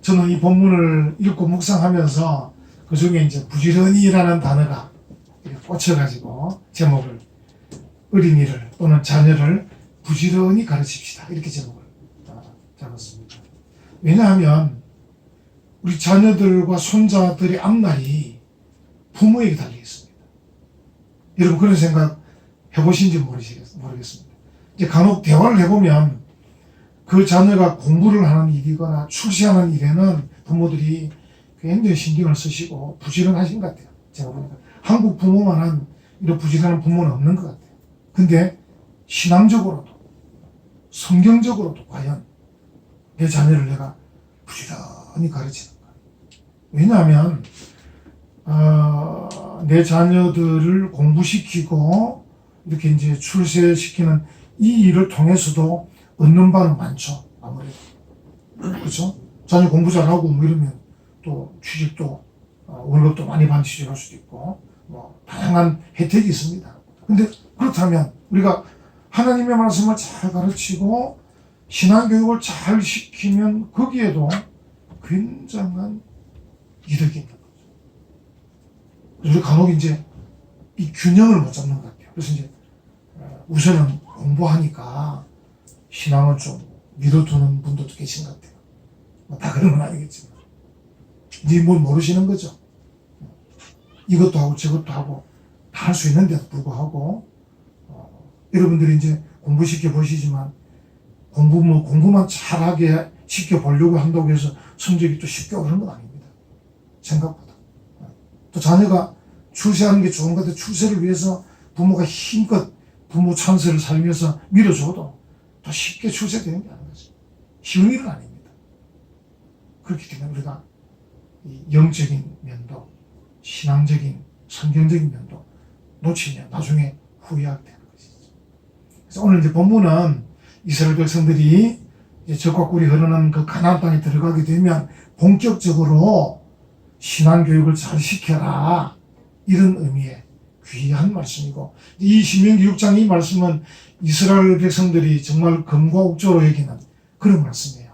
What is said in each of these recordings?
저는 이 본문을 읽고 묵상하면서 그 중에 이제 부지런히라는 단어가 이렇게 꽂혀가지고 제목을 어린이를 또는 자녀를 부지런히 가르칩시다 이렇게 제목을 잡았습니다. 왜냐하면 우리 자녀들과 손자들의 앞날이 부모에게 달려 있습니다. 여러분 그런 생각 해보신지 모르겠습니다. 이제 간혹 대화를 해보면 그 자녀가 공부를 하는 일이거나 출세하는 일에는 부모들이 굉장히 신경을 쓰시고 부지런하신 것 같아요. 제가 보니까 한국 부모만한 이런 부지런한 부모는 없는 것 같아요. 근데 신앙적으로도 성경적으로도 과연 내 자녀를 내가 부지런히 가르치는가? 왜냐하면 내 자녀들을 공부시키고 이렇게 이제 출세시키는 이 일을 통해서도 얻는 바는 많죠. 아무래도 그렇죠? 자녀 공부 잘하고 뭐 이러면 또 취직도 월급도 많이 받는 취직할 수도 있고 뭐 다양한 혜택이 있습니다. 근데 그렇다면 우리가 하나님의 말씀을 잘 가르치고 신앙교육을 잘 시키면 거기에도 굉장한 이득이 있는 거죠. 우리 간혹 이제 이 균형을 못 잡는 것 같아요. 그래서 이제 우선은 공부하니까 신앙을 좀 미뤄두는 분들도 계신 것 같아요. 다 그런 건 아니겠지만 이제 뭘 모르시는 거죠. 이것도 하고 저것도 하고 다 할 수 있는데도 불구하고 여러분들이 이제 공부시켜 보시지만 공부만 잘하게 시켜 보려고 한다고 해서 성적이 또 쉽게 오르는 건 아닙니다. 생각보다. 또 자녀가 출세하는 게 좋은 것 같아요. 출세를 위해서 부모가 힘껏 부모 찬스를 살면서 밀어줘도 또 쉽게 출세되는 게 아닌 거죠. 쉬운 일은 아닙니다. 그렇기 때문에 우리가 이 영적인 면도, 신앙적인, 성경적인 면도 놓치면 나중에 후회하게 되는 것이죠. 그래서 오늘 이제 본문은 이스라엘 백성들이 이제 적과 꿀이 흐르는 그 가나안 땅에 들어가게 되면 본격적으로 신앙교육을 잘 시켜라 이런 의미의 귀한 말씀이고, 이 신명기 6장 이 말씀은 이스라엘 백성들이 정말 금과 옥조로 여기는 그런 말씀이에요.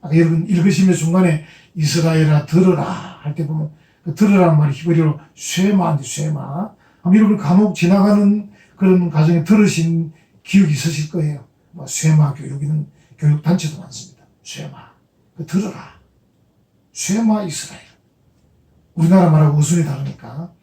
아까 여러분 읽으시면 중간에 이스라엘아 들으라 할 때 보면 그 들으라는 말이 히브리어로 쉐마인데 쉐마. 여러분 간혹 지나가는 그런 가정에 들으신 기억이 있으실 거예요. 뭐 쉐마 교육이는 교육 단체도 많습니다. 쉐마. 그 들으라. 쉐마 이스라엘. 우리나라 말하고 어순이 다르니까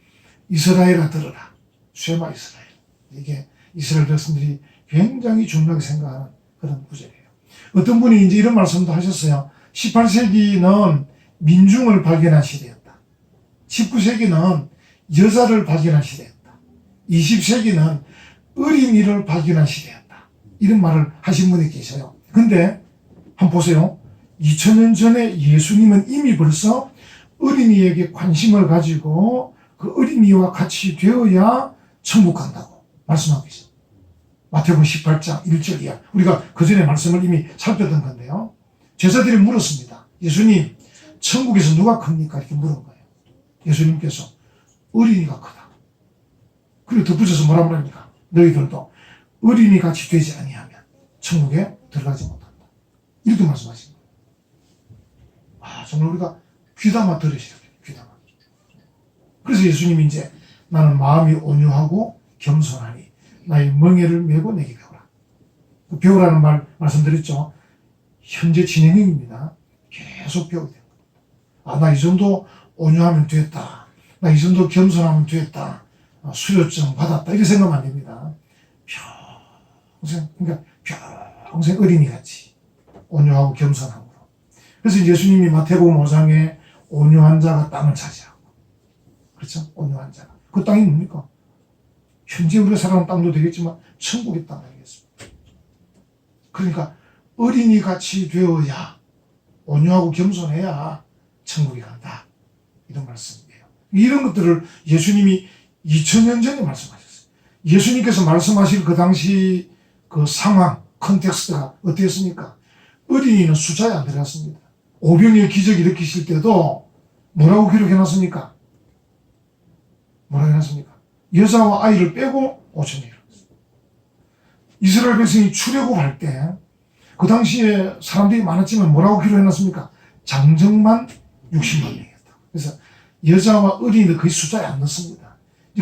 이스라엘아 들으라. 쉐마 이스라엘. 이게 이스라엘 백성들이 굉장히 중요하게 생각하는 그런 구절이에요. 어떤 분이 이제 이런 말씀도 하셨어요. 18세기는 민중을 발견한 시대였다. 19세기는 여자를 발견한 시대였다. 20세기는 어린이를 발견한 시대였다. 이런 말을 하신 분이 계셔요. 근데 한번 보세요. 2000년 전에 예수님은 이미 벌써 어린이에게 관심을 가지고 그 어린이와 같이 되어야 천국 간다고 말씀하고 계십니다. 마태복음 18장 1절 이하. 우리가 그 전에 말씀을 이미 살폈던 건데요. 제자들이 물었습니다. 예수님, 천국에서 누가 큽니까? 이렇게 물은 거예요. 예수님께서 어린이가 크다. 그리고 덧붙여서 뭐라 그럽니까? 너희들도 어린이 같이 되지 아니하면 천국에 들어가지 못한다. 이렇게 말씀하신 거예요. 정말 우리가 귀담아 들으셔야 돼요. 귀담아. 그래서 예수님이 이제 나는 마음이 온유하고 겸손하니 나의 멍에를 메고 내게 배우라. 그 배우라는 말 말씀드렸죠. 현재 진행형입니다. 계속 배우게 됩니다. 나 이 정도 온유하면 됐다. 나 이 정도 겸손하면 됐다. 수료증 받았다. 이렇게 생각하면 안 됩니다. 그러니까 평생 어린이같이 온유하고 겸손함으로. 그래서 예수님이 마태복음 5장에 온유한 자가 땅을 차지하고, 그렇죠? 온유한 자가. 그 땅이 뭡니까? 현재 우리가 살아가는 땅도 되겠지만 천국의 땅 아니겠습니까? 그러니까 어린이같이 되어야, 온유하고 겸손해야 천국에 간다. 이런 말씀이에요. 이런 것들을 예수님이 2000년 전에 말씀하셨어요. 예수님께서 말씀하실 그 당시 그 상황, 컨텍스트가 어땠습니까? 어린이는 숫자에 안 들어갔습니다. 오병이의 기적 일으키실 때도 뭐라고 기록해놨습니까? 뭐라고 해놨습니까? 여자와 아이를 빼고 5,000이 일어났어요. 이스라엘 백성이 출애굽할 때 그 당시에 사람들이 많았지만 뭐라고 기록해놨습니까? 장정만 60만 명이었다. 그래서 여자와 어린이들 거의 숫자에 안 넣습니다.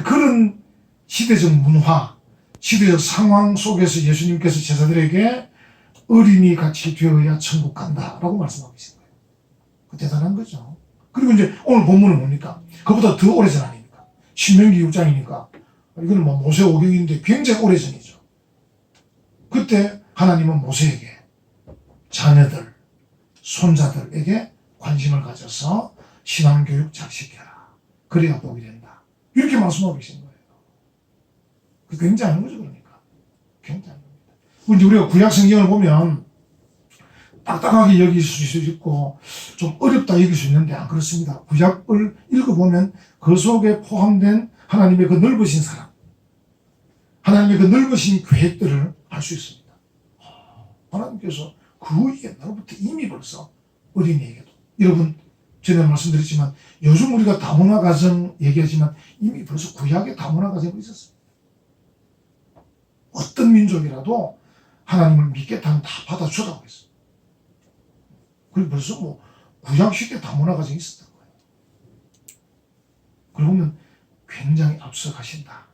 그런 시대적 문화, 시대적 상황 속에서 예수님께서 제자들에게 어린이 같이 되어야 천국 간다라고 말씀하고 계신 거예요. 그 대단한 거죠. 그리고 이제 오늘 본문은 뭡니까? 그보다 더 오래전 아닙니까? 신명기 6장이니까 이거는 뭐 모세 오경인데 굉장히 오래전이죠. 그때 하나님은 모세에게 자녀들, 손자들에게 관심을 가져서 신앙교육 잘 시켜라. 그래야 복이 된다. 이렇게 말씀하고 계신 거예요. 그 굉장한 거죠, 그러니까. 굉장한 겁니다. 이제 우리가 구약 성경을 보면 딱딱하게 여길 수 있고 좀 어렵다 여길 수 있는데 안 그렇습니다. 구약을 읽어보면 그 속에 포함된 하나님의 그 넓으신 사랑, 하나님의 그 넓으신 계획들을 알 수 있습니다. 하나님께서 그 옛날부터 이미 벌써 어린이에게도, 여러분 전에 말씀드렸지만 요즘 우리가 다문화 가정 얘기하지만 이미 벌써 구약에 다문화 가정이 있었습니다. 어떤 민족이라도 하나님을 믿겠다면 다 받아주라고 했어요. 그리고 벌써 뭐 구약시대 다문화 가정이 있었던 거예요. 그러고 보면 굉장히 앞서가신다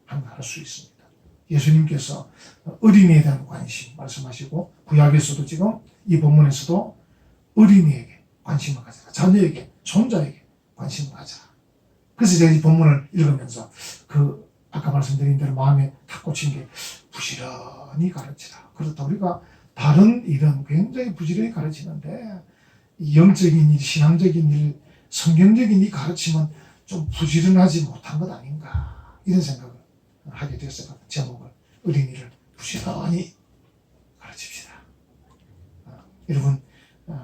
하는 걸 알 수 있습니다. 예수님께서 어린이에 대한 관심 말씀하시고 구약에서도 지금 이 본문에서도 어린이에게 관심을 가져라. 자녀에게, 손자에게 관심을 가져라. 그래서 제가 이 본문을 읽으면서 그 아까 말씀드린 대로 마음에 탁 꽂힌 게 부지런히 가르치라. 그렇다. 우리가 다른 일은 굉장히 부지런히 가르치는데 영적인 일, 신앙적인 일, 성경적인 일 가르치면 좀 부지런하지 못한 것 아닌가 이런 생각을 하게 됐어요. 제목을 어린이를 부지런히 가르칩시다.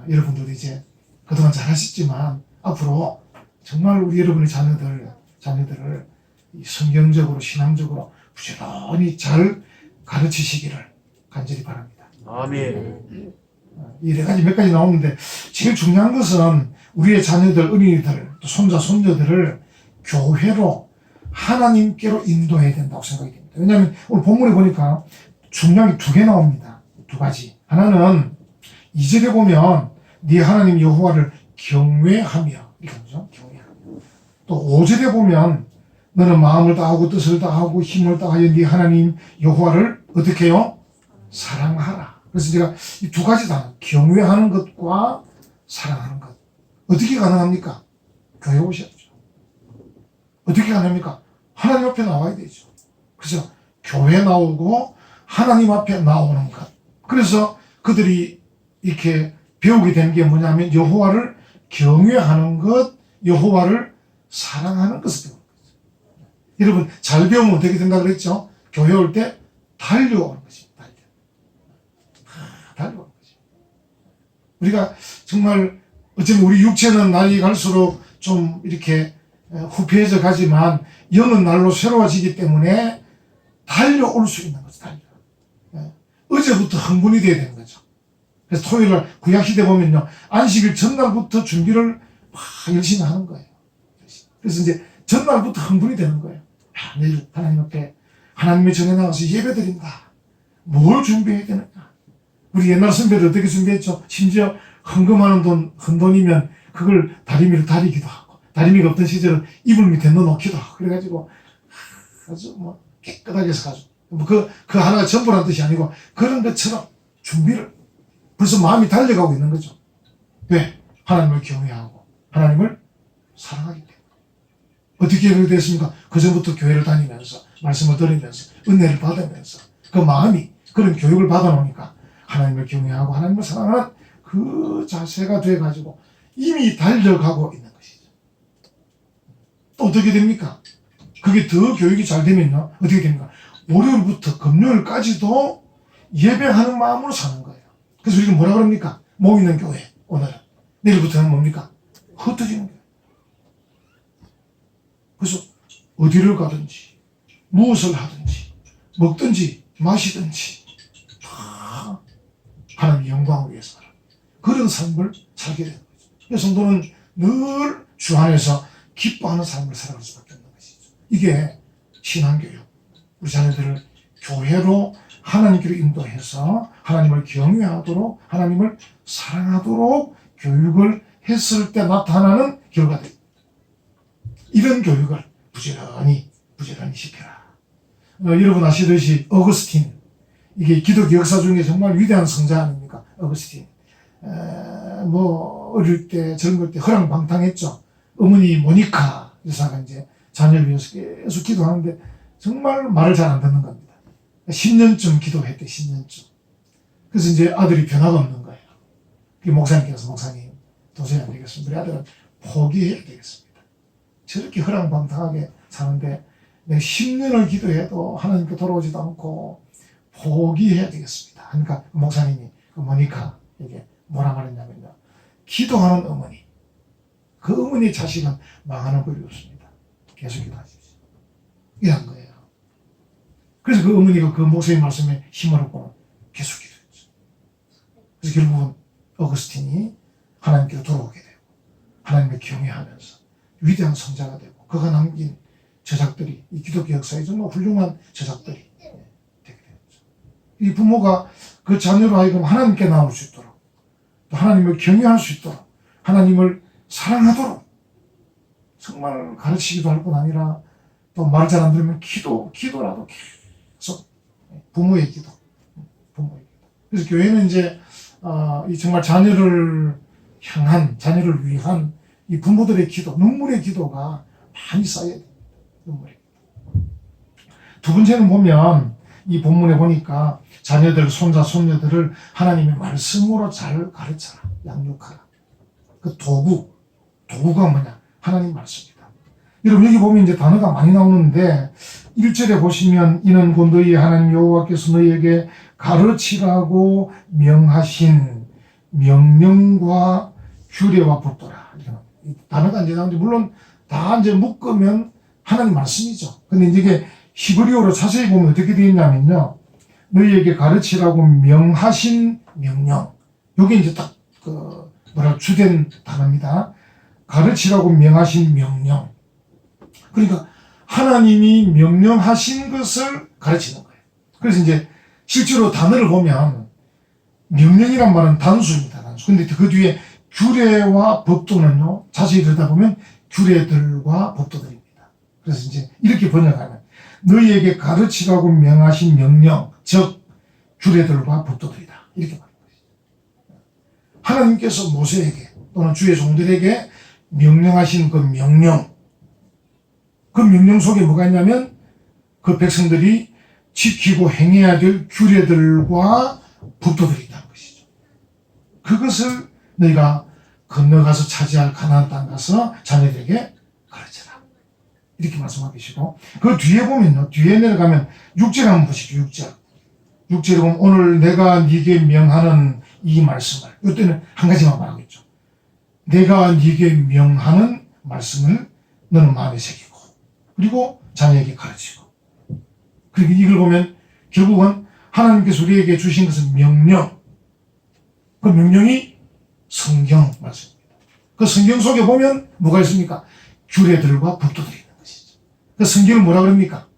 여러분들도 이제 그동안 잘하셨지만 앞으로 정말 우리 여러분의 자녀들을 성경적으로 신앙적으로 부지런히 잘 가르치시기를 간절히 바랍니다. 아멘. 이 네 가지 몇 가지 나오는데 제일 중요한 것은 우리의 자녀들, 어린이들, 또 손자, 손녀들을 교회로 하나님께로 인도해야 된다고 생각이 됩니다. 왜냐하면 오늘 본문에 보니까 중요한 게 두 개 나옵니다. 두 가지. 하나는 2절에 보면 네 하나님 여호와를 경외하며 이렇게 하죠. 경외하며. 또 5절에 보면 너는 마음을 다하고 뜻을 다하고 힘을 다하여 네 하나님 여호와를 어떻게 해요? 사랑하라. 그래서 제가 이 두 가지 다 경외하는 것과 사랑하는 것 어떻게 가능합니까? 교회 오셔야죠. 어떻게 가능합니까? 하나님 앞에 나와야 되죠. 그래서 교회 나오고 하나님 앞에 나오는 것. 그래서 그들이 이렇게 배우게 된 게 뭐냐면 여호와를 경외하는 것, 여호와를 사랑하는 것을 배우는 거죠. 여러분 잘 배우면 어떻게 된다 그랬죠? 교회 올 때 달려오는 것입니다. 달려오는 거죠. 우리가 정말 어쩌면 우리 육체는 나이 갈수록 좀 이렇게 후패해져 가지만 영은 날로 새로워지기 때문에 달려올 수 있는 거죠. 어제부터 흥분이 돼야 되는 거죠. 그래서 토요일날 구약시대 보면요 안식일 전날부터 준비를 막 열심히 하는 거예요. 그래서 이제 전날부터 흥분이 되는 거예요. 내일 하나님 앞에 하나님의 전에 나가서 예배드린다. 뭘 준비해야 되느냐. 우리 옛날 선배들 어떻게 준비했죠? 심지어 헌금하는 돈, 헌돈이면 그걸 다리미로 다리기도 하고 다리미가 없던 시절은 이불 밑에 넣어놓기도 하고 그래가지고 아주 뭐 깨끗하게 해서가지고 그 하나가 전부란 뜻이 아니고 그런 것처럼 준비를 벌써 마음이 달려가고 있는 거죠. 왜? 하나님을 경외하고 하나님을 사랑하기 때문에. 어떻게 그렇게 됐습니까? 그전부터 교회를 다니면서 말씀을 들으면서 은혜를 받으면서 그 마음이 그런 교육을 받아놓으니까 하나님을 경외하고 하나님을 사랑하는 그 자세가 돼가지고 이미 달려가고 있는 것이죠. 또 어떻게 됩니까? 그게 더 교육이 잘 되면요 어떻게 됩니까? 월요일부터 금요일까지도 예배하는 마음으로 사는 거예요. 그래서 우리가 뭐라 그럽니까? 몸 있는 교회 오늘은. 내일부터는 뭡니까? 흩어지는 거예요. 그래서 어디를 가든지 무엇을 하든지 먹든지 마시든지 다 하나님의 영광을 위해서 그런 삶을 살게 되는 거죠. 그래서 성도는 늘 주 안에서 기뻐하는 삶을 살아갈 수밖에 없는 것이죠. 이게 신앙교육. 우리 자녀들을 교회로 하나님께로 인도해서 하나님을 경외하도록 하나님을 사랑하도록 교육을 했을 때 나타나는 결과들. 이런 교육을 부지런히 시켜라. 여러분 아시듯이 어거스틴, 이게 기독교 역사 중에 정말 위대한 성자 아닙니까? 어거스틴. 어릴 때, 젊을 때 허랑방탕했죠. 어머니 모니카 여사가 이제 자녀를 위해서 계속 기도하는데 정말 말을 잘 안 듣는 겁니다. 10년쯤 기도했대, 10년쯤. 그래서 이제 아들이 변화가 없는 거예요. 목사님께서, 목사님, 도저히 안 되겠습니다. 우리 아들은 포기해야 되겠습니다. 저렇게 허랑방탕하게 사는데 내가 10년을 기도해도 하나님께 돌아오지도 않고 포기해야 되겠습니다. 그러니까 목사님이 그 모니카에게 뭐라 말했냐면요. 기도하는 어머니, 그 어머니의 자식은 망하는 법이 없습니다. 계속 기도하십시오. 이런 거예요. 그래서 그 어머니가 그 목사님 말씀에 힘을 얻고 계속 기도했죠. 그래서 결국은 어거스틴이 하나님께로 돌아오게 되고 하나님을 경외하면서 위대한 성자가 되고 그가 남긴 저작들이 이 기독교 역사에 정말 훌륭한 저작들이 되게 되었죠. 이 부모가 그 자녀로 하여금 하나님께 나올 수 있도록 또 하나님을 경외할 수 있도록 하나님을 사랑하도록 정말 가르치기도 할 뿐 아니라 또 말 잘 안 들으면 기도라도 계속 부모의 기도. 그래서 교회는 이제 이 정말 자녀를 향한 자녀를 위한 이 부모들의 기도, 눈물의 기도가 많이 쌓여야 됩니다. 눈물의 기도. 두 번째는 보면 이 본문에 보니까 자녀들, 손자, 손녀들을 하나님의 말씀으로 잘 가르쳐라, 양육하라. 그 도구가 뭐냐? 하나님 말씀이다. 여러분 여기 보면 이제 단어가 많이 나오는데 1절에 보시면 이는 곧 너희 하나님 여호와께서 너희에게 가르치라고 명하신 명령과 규례와 법도라. 이 단어가 이제 나오는데 물론 다 이제 묶으면 하나님 말씀이죠. 근데 이게 히브리어로 자세히 보면 어떻게 되어 있냐면요. 너희에게 가르치라고 명하신 명령. 요게 이제 딱 주된 단어입니다. 가르치라고 명하신 명령. 그러니까 하나님이 명령하신 것을 가르치는 거예요. 그래서 이제 실제로 단어를 보면 명령이란 말은 단수입니다. 단수. 근데 그 뒤에 규례와 법도는요. 자세히 들여다보면 규례들과 법도들입니다. 그래서 이제 이렇게 번역하면 너희에게 가르치라고 명하신 명령, 즉 규례들과 법도들이다. 이렇게 말하는 것이죠. 하나님께서 모세에게 또는 주의 종들에게 명령하신 그 명령, 그 명령 속에 뭐가 있냐면 그 백성들이 지키고 행해야 될 규례들과 법도들이 있다는 것이죠. 그것을 너희가 건너가서 차지할 가나안 땅 가서 자녀들에게 가르쳐라. 이렇게 말씀하고 계시고 그 뒤에 보면요. 뒤에 내려가면 6절 한번 보시죠. 6절에 보면 오늘 내가 네게 명하는 이 말씀을 이때는 한 가지만 말하고 있죠. 내가 네게 명하는 말씀을 너는 마음에 새기고 그리고 자녀에게 가르치고 그리고 이걸 보면 결국은 하나님께서 우리에게 주신 것은 명령. 그 명령이 성경 말씀입니다. 그 성경 속에 보면 뭐가 있습니까? 규례들과 법도들이 있는 것이죠. 그 성경을 뭐라 그럽니까?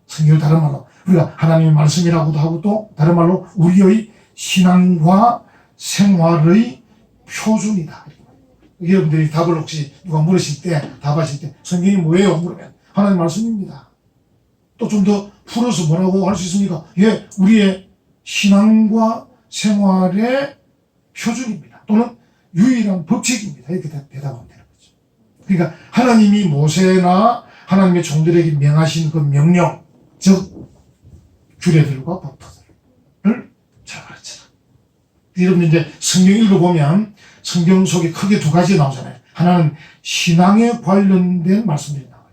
성경을 다른 말로 우리가 하나님의 말씀이라고도 하고 또 다른 말로 우리의 신앙과 생활의 표준이다. 여러분들이 답을 혹시 누가 물으실 때 답하실 때 성경이 뭐예요? 물으면 하나님 말씀입니다. 또 좀 더 풀어서 뭐라고 할 수 있습니까? 예, 우리의 신앙과 생활의 표준입니다. 또는 유일한 법칙입니다. 이렇게 대답하면 되는 거죠. 그러니까 하나님이 모세나 하나님의 종들에게 명하신 그 명령, 즉 규례들과 법도들을 잘 가르쳐라. 여러분 이제 성경 읽어보면 성경 속에 크게 두 가지 나오잖아요. 하나는 신앙에 관련된 말씀들이 나와요.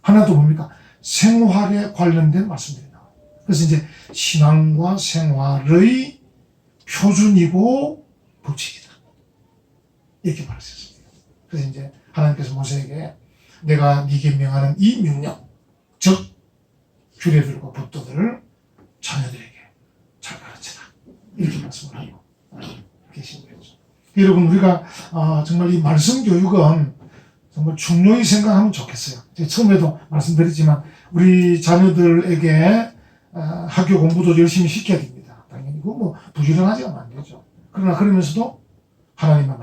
하나도 뭡니까? 생활에 관련된 말씀들이 나와요. 그래서 이제 신앙과 생활의 표준이고 법칙이다. 이렇게 말했습니다. 그래서 이제 하나님께서 모세에게 내가 네게 명하는 이 명령, 즉 규례들과 법도들을 자녀들에게 잘 가르쳐라. 이렇게 말씀을 하고 계신 거죠. 여러분 우리가 정말 이 말씀 교육은 정말 중요히 생각하면 좋겠어요. 제가 처음에도 말씀드렸지만 우리 자녀들에게 학교 공부도 열심히 시켜야 됩니다. 당연히 그거 뭐 부지런하지 않으면 안 되죠. 그러나 그러면서도 하나님의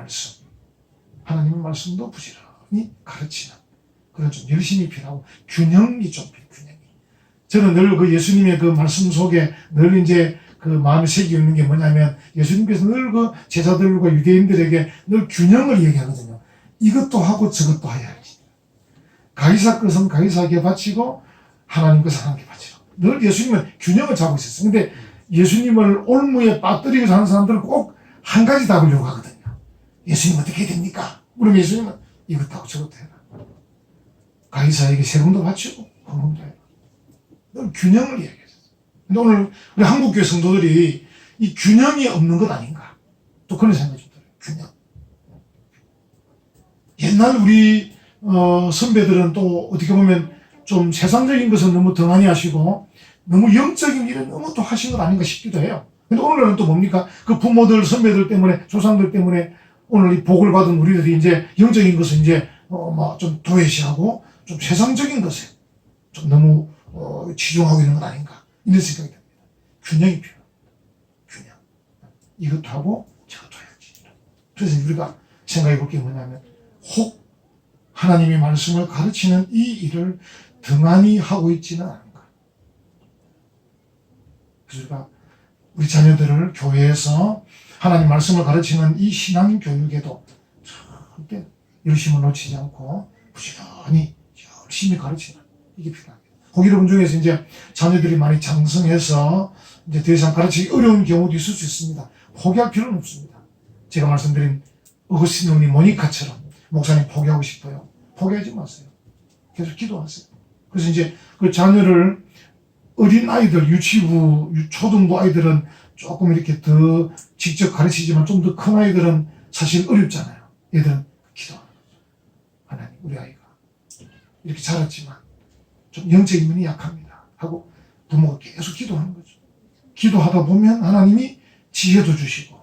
말씀도 부지런히 가르치는 그런 좀 열심히 필요하고 균형이 좀 필요해요. 균형이. 저는 늘 그 예수님의 그 말씀 속에 늘 이제 그 마음에 새기고 있는 게 뭐냐면 예수님께서 늘 그 제자들과 유대인들에게 늘 균형을 얘기하거든요. 이것도 하고 저것도 해야지. 가이사 것은 가이사에게 바치고 하나님 것은 하나님께 바치라. 늘 예수님은 균형을 잡고 있었어요. 근데 예수님을 올무에 빠뜨리고 사는 사람들은 꼭 한 가지 답을 요구하거든요. 예수님 어떻게 해야 됩니까? 그럼 예수님은 이것도 하고 저것도 해라. 가이사에게 세금도 바치고 헌금도 해라. 늘 균형을 이야기했어요. 근데 오늘 우리 한국교회 성도들이 이 균형이 없는 것 아닌가? 또 그런 생각이 좀 들어요. 균형. 옛날 우리 선배들은 또 어떻게 보면 좀 세상적인 것은 너무 등한히 하시고 너무 영적인 일은 너무 또 하신 것 아닌가 싶기도 해요. 근데 오늘날은 또 뭡니까? 그 부모들, 선배들 때문에, 조상들 때문에 오늘 이 복을 받은 우리들이 이제 영적인 것을 이제 좀 도외시하고 좀 세상적인 것에 좀 너무 치중하고 있는 것 아닌가 이런 생각이 듭니다. 균형이 필요합니다. 균형. 이것도 하고 저것도 해야지. 그래서 우리가 생각해 볼 게 뭐냐면 혹 하나님의 말씀을 가르치는 이 일을 등한히 하고 있지는 않은가. 그래서 우리가 우리 자녀들을 교회에서 하나님 말씀을 가르치는 이 신앙 교육에도 절대 열심을 놓치지 않고 부지런히 열심히 가르치는 이게 필요합니다. 혹 여러분 중에서 이제 자녀들이 많이 장성해서 이제 더 이상 가르치기 어려운 경우도 있을 수 있습니다. 포기할 필요는 없습니다. 제가 말씀드린 어거스틴 모니카처럼 목사님 포기하고 싶어요. 포기하지 마세요. 계속 기도하세요. 그래서 이제 그 자녀를 어린 아이들, 유치부, 초등부 아이들은 조금 이렇게 더 직접 가르치지만 좀 더 큰 아이들은 사실 어렵잖아요. 얘들은 기도하는 거죠. 하나님, 우리 아이가 이렇게 자랐지만 좀 영적인 면이 약합니다. 하고 부모가 계속 기도하는 거죠. 기도하다 보면 하나님이 지혜도 주시고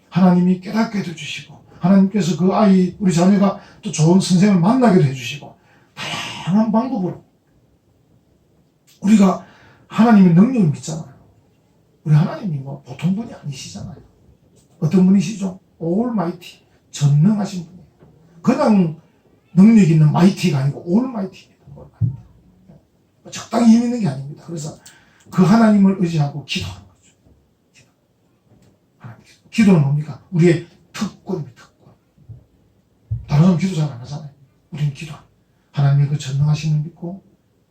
하나님이 깨닫게 해주시고 하나님께서 그 아이, 우리 자녀가 또 좋은 선생을 만나게도 해주시고 다양한 방법으로 우리가 하나님의 능력을 믿잖아요. 우리 하나님이 뭐 보통 분이 아니시잖아요. 어떤 분이시죠? 올마이티, 전능하신 분이에요. 그냥 능력 있는 마이티가 아니고 올마이티입니다. 적당히 힘 있는 게 아닙니다. 그래서 그 하나님을 의지하고 기도하는 거죠. 기도는 뭡니까? 우리의 특권입니다. 특권. 다른 사람 기도 잘 안 하잖아요. 우리는 기도합니다. 하나님의 그 전능하심을 믿고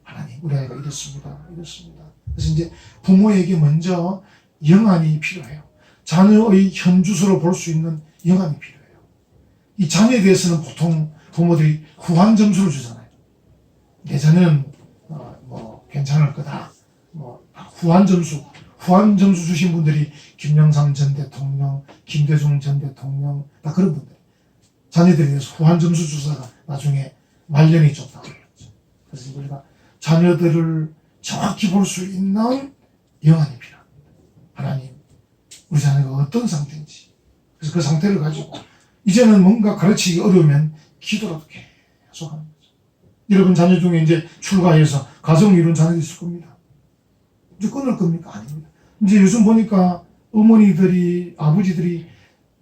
하나님, 우리 아이가 이렇습니다. 그래서 이제 부모에게 먼저 영안이 필요해요. 자녀의 현주소로 볼 수 있는 영안이 필요해요. 이 자녀에 대해서는 보통 부모들이 후한 점수를 주잖아요. 내 자녀는 괜찮을 거다. 후한 점수 주신 분들이 김영삼 전 대통령, 김대중 전 대통령, 다 그런 분들. 자녀들에 대해서 후한 점수 주사가 나중에 말년이 좀 나오겠죠. 그래서 우리가 자녀들을 정확히 볼 수 있는 영안이 필요합니다. 하나님, 우리 자녀가 어떤 상태인지. 그래서 그 상태를 가지고 이제는 뭔가 가르치기 어려우면 기도라도 계속 하는 거죠. 여러분 자녀 중에 이제 출가해서 가정을 이룬 자녀도 있을 겁니다. 이제 끊을 겁니까? 아닙니다. 이제 요즘 보니까 어머니들이, 아버지들이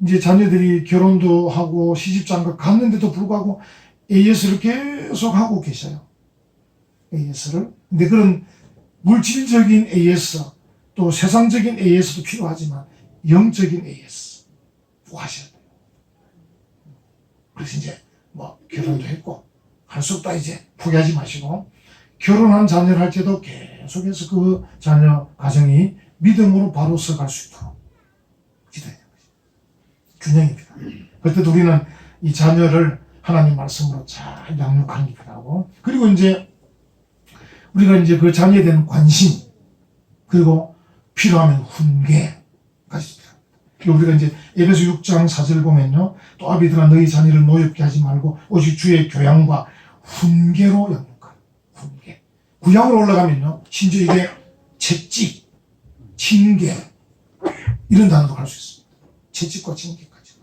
이제 자녀들이 결혼도 하고 시집장가 갔는데도 불구하고 AS를 계속 하고 계셔요. AS를. 근데 그런 물질적인 AS, 또 세상적인 AS도 필요하지만 영적인 AS 꼭 하셔야 돼요. 그래서 이제 결혼도 했고 할 수 없다 이제 포기하지 마시고 결혼한 자녀를 할 때도 계속해서 그 자녀 가정이 믿음으로 바로 서갈 수 있도록 기도해야 되는 거죠. 균형이 필요합니다. 그때도 우리는 이 자녀를 하나님 말씀으로 잘 양육하는 게 필요하고 그리고 이제 우리가 이제 그 자녀에 대한 관심 그리고 필요하면 훈계까지 필요합니다. 그리고 우리가 이제 에베소 6장 4절 보면요. 또 아비들아 너희 자녀를 노엽게 하지 말고 오직 주의 교양과 훈계로 양육하라. 훈계. 구약으로 올라가면요. 심지어 이게 채찍, 징계 이런 단어도 할 수 있습니다. 채찍과 징계까지.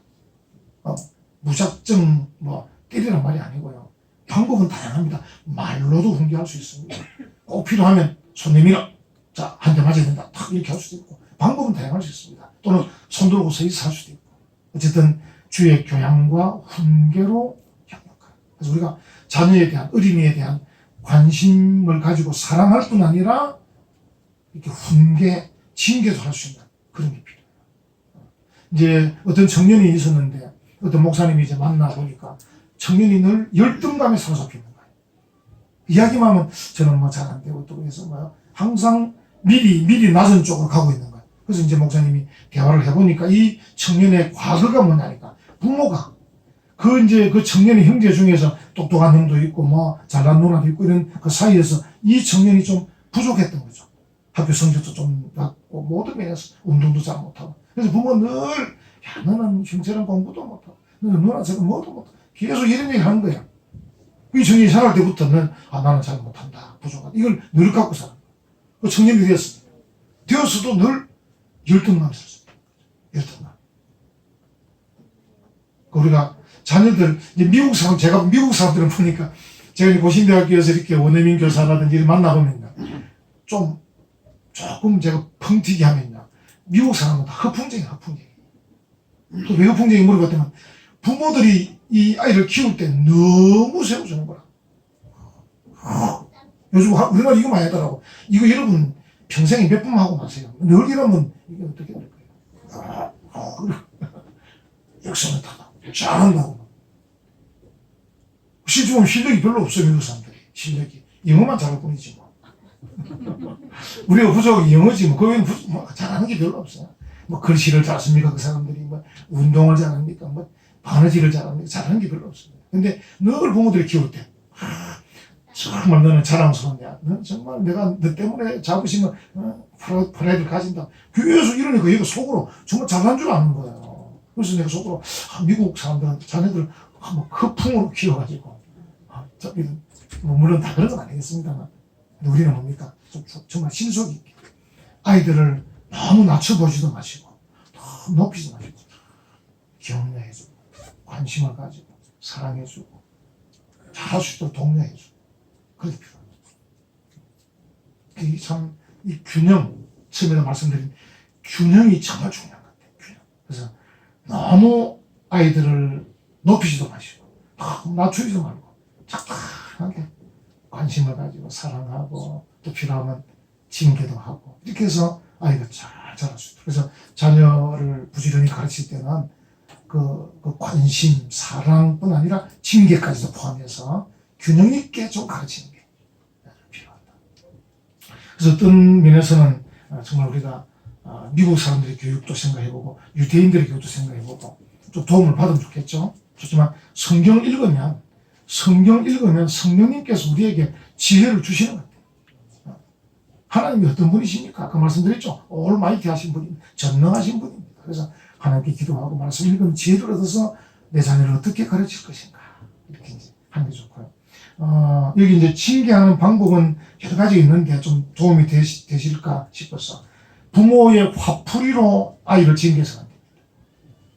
무작정 때리란 말이 아니고요. 방법은 다양합니다. 말로도 훈계할 수 있습니다. 꼭 필요하면 손 내밀어. 자, 한 대 맞아야 된다. 탁 이렇게 할 수도 있고 방법은 다양할 수 있습니다. 또는 손 들고 서 있어 할 수도 있고 어쨌든 주의 교양과 훈계로 양육하라. 그래서 우리가 자녀에 대한, 어린이에 대한 관심을 가지고 사랑할 뿐 아니라 이렇게 훈계, 징계도 할 수 있는 그런 게 필요해요. 이제 어떤 청년이 있었는데 어떤 목사님이 이제 만나보니까 청년이 늘 열등감에 사로잡히는 거예요. 이야기만 하면 저는 뭐 잘 안 되고 또 그래서 뭐 항상 미리 낮은 쪽으로 가고 있는 거예요. 그래서 이제 목사님이 대화를 해보니까 이 청년의 과거가 뭐냐니까 부모가 그 청년의 형제 중에서 똑똑한 형도 있고 뭐 잘난 누나도 있고 이런 그 사이에서 이 청년이 좀 부족했던 거죠. 학교 성적도 좀 낮고 모든 면에서 운동도 잘 못하고 그래서 부모는 늘 야 너는 형제랑 공부도 못하고 너는 누나처럼 뭐도 못하고 계속 이런 얘기 하는 거야. 이 청년이 살아갈 때부터는 나는 잘 못한다 부족하다 이걸 늘 갖고 살아. 그 청년이 되었어도 늘 열등감이 있었어요. 열등감. 우리가 자녀들 이제 제가 미국 사람들을 보니까 제가 이제 고신대학교에서 이렇게 원어민 교사라든지 만나보면요 조금 제가 펑튀기 하면요 미국 사람은 다 허풍쟁이. 또 왜 허풍쟁이 물어봤더니 부모들이 이 아이를 키울 때 너무 세워주는 거라. 요즘 우리나라 이거 많이 하더라고. 이거 여러분 평생에 몇 번 하고 마세요. 늘 이러면 이게 어떻게 될 거예요? 역선을 잘한다고. 실제 보면 실력이 별로 없어요, 미국 사람들이. 실력이. 영어만 잘할 뿐이지 뭐. 우리가 부족이 영어지 뭐. 그 외에는 잘하는 게 별로 없어요. 뭐 글씨를 잘 씁니까? 그 사람들이 뭐 운동을 잘합니까? 뭐 바느질을 잘합니까? 잘하는 게 별로 없습니다. 근데 늘 부모들이 키울 때 정말 너는 자랑스러우냐? 너는 정말 내가 너 때문에 자부심을 프라이드를 가진다. 교회에서 이러니까 얘가 속으로 정말 잘난 줄 아는 거예요. 그래서 내가 속으로 미국 사람들은 자녀들 뭐 허풍으로 키워가지고 뭐 물론 다 그런 건 아니겠습니다만 근데 우리는 뭡니까? 정말 신속히 있게 아이들을 너무 낮춰보지도 마시고 너무 높이지 마시고 격려해주고 관심을 가지고 사랑해주고 잘할 수 있도록 독려해주고 그게 필요합니다. 그게 참 이 균형 처음에 말씀드린 균형이 정말 중요한 것 같아요. 균형. 그래서 너무 아이들을 높이지도 마시고 너무 낮추지도 말고 적당하게 관심을 가지고 사랑하고 또 필요하면 징계도 하고 이렇게 해서 아이가 잘 자랄 수 있도록. 그래서 자녀를 부지런히 가르칠 때는 그 관심, 사랑뿐 아니라 징계까지도 포함해서 균형 있게 좀 가르치는 게 필요하다. 그래서 어떤 면에서는 정말 우리가 미국 사람들의 교육도 생각해보고 유대인들의 교육도 생각해보고 좀 도움을 받으면 좋겠죠. 좋지만 성경을 읽으면 성령님께서 우리에게 지혜를 주시는 것 같아요. 하나님이 어떤 분이십니까? 아까 말씀드렸죠. 올마이티 하신 분입니다. 전능하신 분입니다. 그래서 하나님께 기도하고 말씀 읽으면 지혜를 얻어서 내 자녀를 어떻게 가르칠 것인가 이렇게 이제 하는 게 좋고요. 여기 이제 징계하는 방법은 여러 가지 있는데 좀 도움이 되실까 싶어서 부모의 화풀이로 아이를 징계해서는 안 됩니다.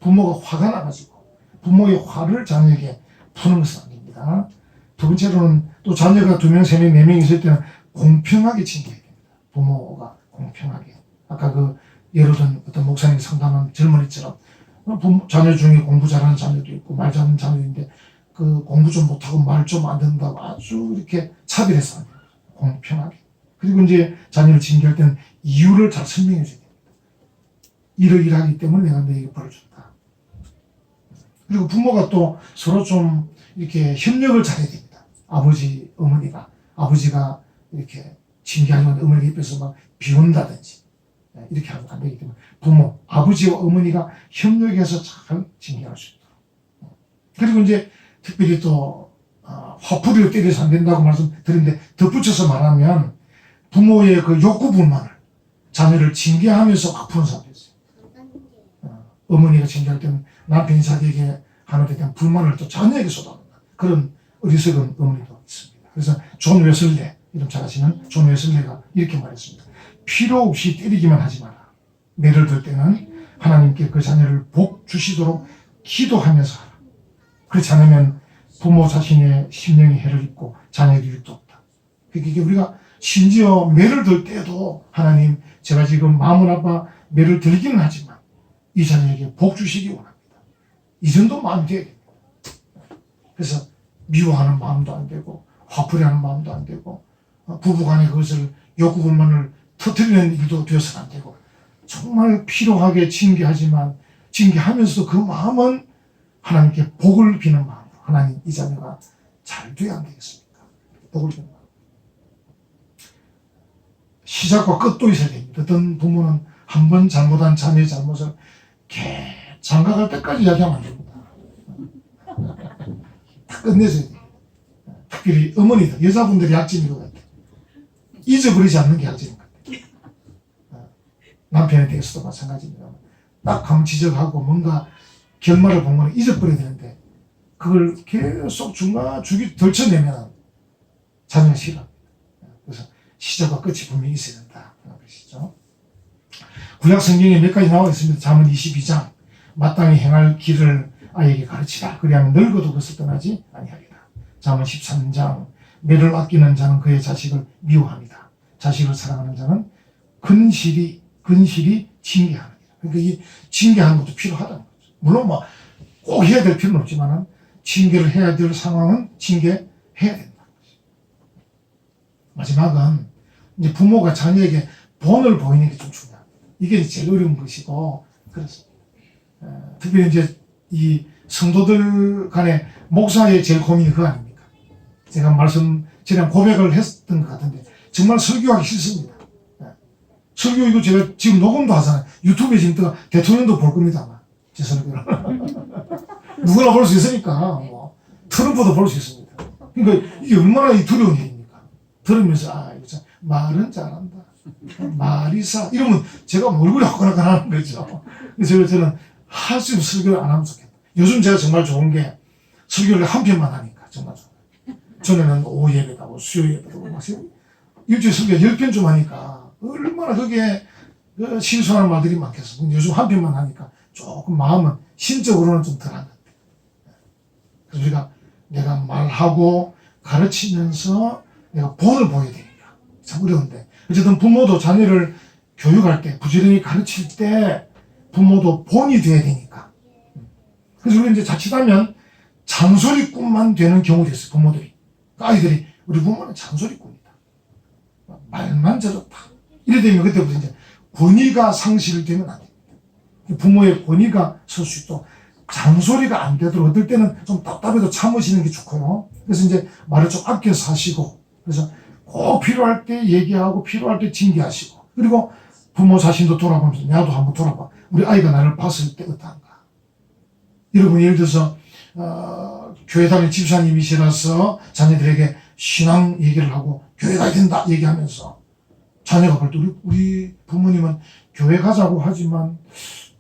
부모가 화가 나가지고 부모의 화를 자녀에게 푸는 것은 안 됩니다. 두 번째로는 또 자녀가 2명, 3명, 4명 있을 때는 공평하게 징계해야 됩니다. 부모가 공평하게. 아까 예를 든 어떤 목사님이 상담한 젊은이처럼 자녀 중에 공부 잘하는 자녀도 있고 말 잘하는 자녀도 있는데 그 공부 좀 못하고 말 좀 안 듣는다고 아주 이렇게 차별해서 안 됩니다. 공평하게. 그리고 이제 자녀를 징계할 때는 이유를 잘 설명해 줘야 됩니다. 이러이러하기 때문에 내가 너에게 벌을 줬다. 그리고 부모가 또 서로 좀 이렇게 협력을 잘해야 됩니다. 아버지, 어머니가 아버지가 이렇게 징계하면 어머니가 옆에서 막 비운다든지 이렇게 하면 안 되기 때문에 부모, 아버지와 어머니가 협력해서 잘 징계할 수 있도록. 그리고 이제 특별히 또 화풀이로 때려서 안 된다고 말씀드렸는데 덧붙여서 말하면 부모의 그 욕구불만을 자녀를 징계하면서 막 푸는 사람도 있어요. 어머니가 징계할 때는 남편이 자기에게 하는 데 대한 불만을 또 자녀에게 쏟아놓는 그런 어리석은 어머니도 있습니다. 그래서 존 웨슬레, 이름 잘 아시는 존 웨슬레가 이렇게 말했습니다. 필요 없이 때리기만 하지 마라. 매를 들 때는 하나님께 그 자녀를 복 주시도록 기도하면서 하라. 그렇지 않으면 부모 자신의 심령에 해를 입고 자녀에게 유익도 없다. 그러니까 우리가 심지어 매를 들 때도 하나님 제가 지금 마음은 아파 매를 들기는 하지만 이 자녀에게 복 주시기 원합니다. 이 정도 마음이 돼야 됩니다. 그래서 미워하는 마음도 안 되고 화풀이하는 마음도 안 되고 부부간에 그것을 욕구불만을 터뜨리는 일도 되어서는 안 되고 정말 필요하게 징계하지만 징계하면서도 그 마음은 하나님께 복을 비는 마음으로 하나님 이 자녀가 잘 돼야 안 되겠습니까? 복을 비는 마음. 시작과 끝도 있어야 됩니다. 어떤 부모는 한 번 잘못한 자녀의 잘못을 장가갈 때까지 이야기하면 안 됩니다. 다 끝내줘야 돼요. 특별히 어머니들, 여자분들이 약점인 것 같아요. 잊어버리지 않는 게 약점인 것 같아요. 남편에 대해서도 마찬가지입니다. 딱 한번 지적하고 뭔가 결말을 본 거는 잊어버려야 되는데 그걸 계속 죽이 덜쳐내면 자녀가 싫어합니다. 그래서 시작과 끝이 분명히 있어야 된다. 그러시죠. 구약 성경에 몇 가지 나와 있습니다. 잠언 22장 마땅히 행할 길을 아이에게 가르치라. 그리하면 늙어도 그것을 떠나지 아니하리라. 잠언 13장 매를 아끼는 자는 그의 자식을 미워합니다. 자식을 사랑하는 자는 근실이 징계하느니라. 그러니까 이 징계하는 것도 필요하다는 거죠. 물론 뭐 꼭 해야 될 필요는 없지만은 징계를 해야 될 상황은 징계해야 된다. 마지막은 이제 부모가 자녀에게 본을 보이는 게 좀 중요합니다. 이게 제일 어려운 것이고 그렇습니다. 특별히 이제 이 성도들 간에 목사의 제일 고민이 그거 아닙니까? 제가 제가 고백을 했던 것 같은데 정말 설교하기 싫습니다. 설교 이거 제가 지금 녹음도 하잖아요. 유튜브에 지금 또 대통령도 볼 겁니다. 아마. 제 설교를. 누구나 볼 수 있으니까 뭐 트럼프도 볼 수 있습니다. 그러니까 이게 얼마나 두려운 일입니까? 들으면서 이거 참 말은 잘한다. 말이사 이러면 제가 얼굴이 화끈화끈하는 거죠. 그래서 저는 할 수 있는 설교를 안 하면 좋겠다. 요즘 제가 정말 좋은 게 설교를 한 편만 하니까 정말 좋아요. 전에는 오후 예배다, 수요 예배다, 일주일 설교 10편 좀 하니까 얼마나 그게 실수하는 말들이 많겠어. 요즘 한 편만 하니까 조금 마음은 심적으로는 좀 덜한 것 같아요. 그래서 우리가 내가 말하고 가르치면서 내가 본을 보여야 되니까 참 어려운데 어쨌든 부모도 자녀를 교육할 때 부지런히 가르칠 때 부모도 본이 돼야 되니까 그래서 우리 이제 자칫하면 잔소리꾼만 되는 경우도 있어요. 부모들이 아이들이 우리 부모는 잔소리꾼이다 말만 저렇다 이래 되면 그때부터 이제 권위가 상실되면 안 됩니다. 부모의 권위가 설 수 있도록 잔소리가 안 되도록 어떨 때는 좀 답답해도 참으시는 게 좋고요. 그래서 이제 말을 좀 아껴서 하시고 그래서 꼭 필요할 때 얘기하고 필요할 때 징계하시고 그리고 부모 자신도 돌아보면서 나도 한번 돌아봐. 우리 아이가 나를 봤을 때 어떠한가. 여러분 예를 들어서 교회 다니는 집사님이시라서 자녀들에게 신앙 얘기를 하고 교회 가야 된다 얘기하면서 자녀가 볼 때 우리 부모님은 교회 가자고 하지만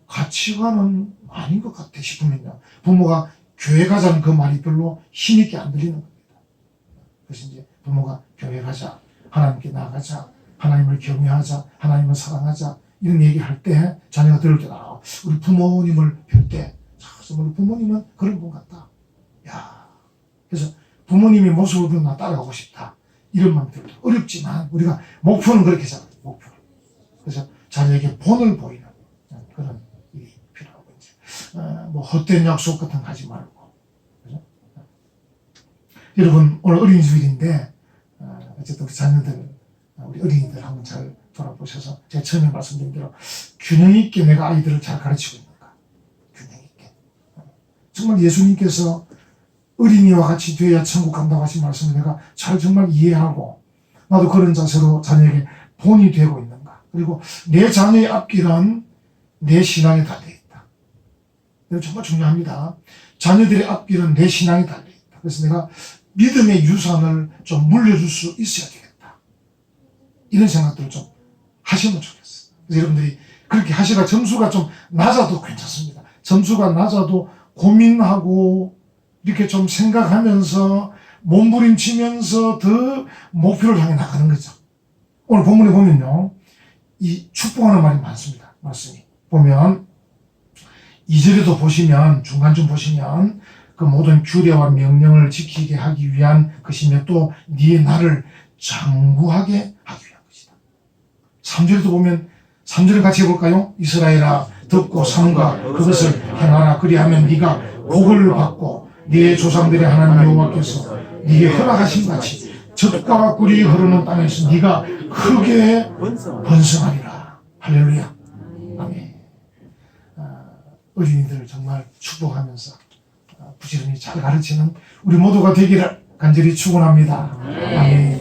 가치관은 아닌 것 같아 싶으면요. 부모가 교회 가자는 그 말이 별로 힘있게 안 들리는 겁니다. 그래서 이제 부모가 교회 가자, 하나님께 나아가자, 하나님을 경외하자, 하나님을 사랑하자 이런 얘기할 때 자녀가 들을 때 우리 부모님을 뵐 때 우리 부모님은 그런 분 같다. 야, 그래서 부모님의 모습을 보면 나 따라가고 싶다. 이런 마음이 들어요. 어렵지만 우리가 목표는 그렇게 잡아요. 목표를. 그래서 자녀에게 본을 보이는 그런 일이 필요하고 이제 뭐 헛된 약속 같은 거 하지 말고. 그죠? 여러분 오늘 어린이주일인데 어쨌든 우리 자녀들 우리 어린이들 한번 잘 돌아보셔서 제가 처음에 말씀드린 대로 균형 있게 내가 아이들을 잘 가르치고 있는가. 균형 있게. 정말 예수님께서 어린이와 같이 되어야 천국 간다고 하신 말씀을 내가 잘 정말 이해하고 나도 그런 자세로 자녀에게 본이 되고 있는가. 그리고 내 자녀의 앞길은 내 신앙에 달려있다. 이거 정말 중요합니다. 자녀들의 앞길은 내 신앙에 달려있다. 그래서 내가 믿음의 유산을 좀 물려줄 수 있어야 되겠다. 이런 생각들을 좀 하시면 좋겠어요. 그래서 여러분들이 그렇게 하시다가 점수가 좀 낮아도 괜찮습니다. 점수가 낮아도 고민하고 이렇게 좀 생각하면서 몸부림치면서 더 목표를 향해 나가는 거죠. 오늘 본문에 보면요. 이 축복하는 말이 많습니다. 말씀이. 보면 2절에도 보시면 중간쯤 보시면 그 모든 규례와 명령을 지키게 하기 위한 것이며 또 네의 나를 장구하게 하기 위한 것이다. 3절에도 보면 3절을 같이 해볼까요? 이스라엘아 듣고 삼가 그것을 행하라. 그리하면 네가 복을 받고 네 조상들의 하나님 여호와께서 네게 허락하신 같이 젖과 꿀이 흐르는 땅에서 네가 크게 번성하리라. 할렐루야. 아멘. 어린이들을 정말 축복하면서 부지런히 잘 가르치는 우리 모두가 되기를 간절히 축원합니다. 아멘.